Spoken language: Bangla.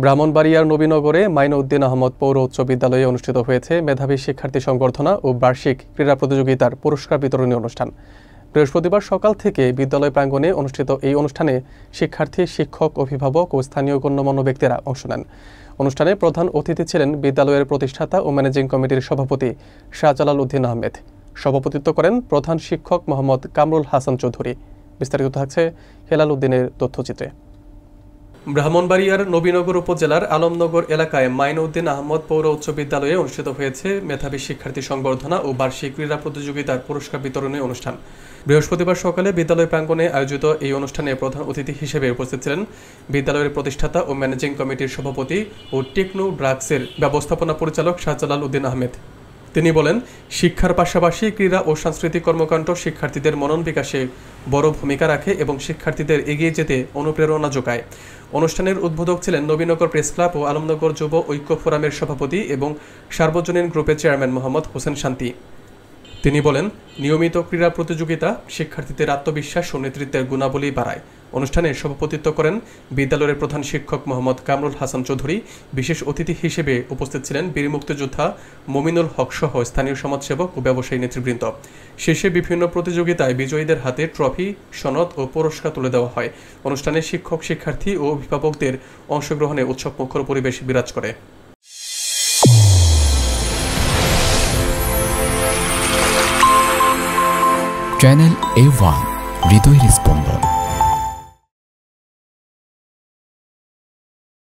ব্রাহ্মণবাড়িয়ার নবীনগরে মাইনউদ্দিন আহমদ পৌর উচ্চ বিদ্যালয়ে অনুষ্ঠিত হয়েছে মেধাবী শিক্ষার্থী সংবর্ধনা ও বার্ষিক ক্রীড়া প্রতিযোগিতার পুরস্কার বিতরণী অনুষ্ঠান। বৃহস্পতিবার সকাল থেকে বিদ্যালয় প্রাঙ্গণে অনুষ্ঠিত এই অনুষ্ঠানে শিক্ষার্থী, শিক্ষক, অভিভাবক ও স্থানীয় গণ্যমান্য ব্যক্তিরা অংশ নেন। অনুষ্ঠানে প্রধান অতিথি ছিলেন বিদ্যালয়ের প্রতিষ্ঠাতা ও ম্যানেজিং কমিটির সভাপতি শাহজালাল উদ্দিন আহমেদ। সভাপতিত্ব করেন প্রধান শিক্ষক মোহাম্মদ কামরুল হাসান চৌধুরী। বিস্তারিত থাকছে হেলাল উদ্দিনের তথ্যচিত্রে। ব্রাহ্মণবাড়িয়ার নবীনগর উপজেলার আলমনগর এলাকায় মাইনউদ্দিন আহমদ পৌর উচ্চ বিদ্যালয়ে অনুষ্ঠিত হয়েছে মেধাবী শিক্ষার্থী সংবর্ধনা ও বার্ষিক ক্রীড়া প্রতিযোগিতার পুরস্কার বিতরণী অনুষ্ঠান। বৃহস্পতিবার সকালে বিদ্যালয় প্রাঙ্গণে আয়োজিত এই অনুষ্ঠানে প্রধান অতিথি হিসেবে উপস্থিত ছিলেন বিদ্যালয়ের প্রতিষ্ঠাতা ও ম্যানেজিং কমিটির সভাপতি ও টেকনো ড্রাগসের ব্যবস্থাপনা পরিচালক শাহজালাল উদ্দিন আহমেদ। তিনি বলেন, শিক্ষার পাশাপাশি ক্রীড়া ও সাংস্কৃতিক কর্মকাণ্ড শিক্ষার্থীদের মনন বিকাশে বড় ভূমিকা রাখে এবং শিক্ষার্থীদের এগিয়ে যেতে অনুপ্রেরণা যোগায়। অনুষ্ঠানের উদ্বোধক ছিলেন নবীনগর প্রেস ক্লাব ও আলমনগর যুব ঐক্য ফোরামের সভাপতি এবং সার্বজনীন গ্রুপের চেয়ারম্যান মোহাম্মদ হোসেন শান্তি। তিনি বলেন, নিয়মিত ক্রীড়া প্রতিযোগিতা শিক্ষার্থীদের আত্মবিশ্বাস ও নেতৃত্বের গুণাবলী বাড়ায়। অনুষ্ঠানে সভাপতিত্ব করেন বিদ্যালয়ের প্রধান শিক্ষক মোহাম্মদ কামরুল হাসান চৌধুরী। বিশেষ অতিথি হিসেবে উপস্থিত ছিলেন বীর মুক্তিযোদ্ধা মমিনুল হক সহ স্থানীয় সমাজসেবক ও ব্যবসায়ী নেতৃবৃন্দ। শেষে বিভিন্ন প্রতিযোগিতায় বিজয়ীদের হাতে ট্রফি, সনদ ও পুরস্কার তুলে দেওয়া হয়। অনুষ্ঠানে শিক্ষক, শিক্ষার্থী ও অভিভাবকদের অংশগ্রহণে উৎসবমুখর পরিবেশ বিরাজ করে। চ্যানেল A1 হৃদয়ের স্পন্দন।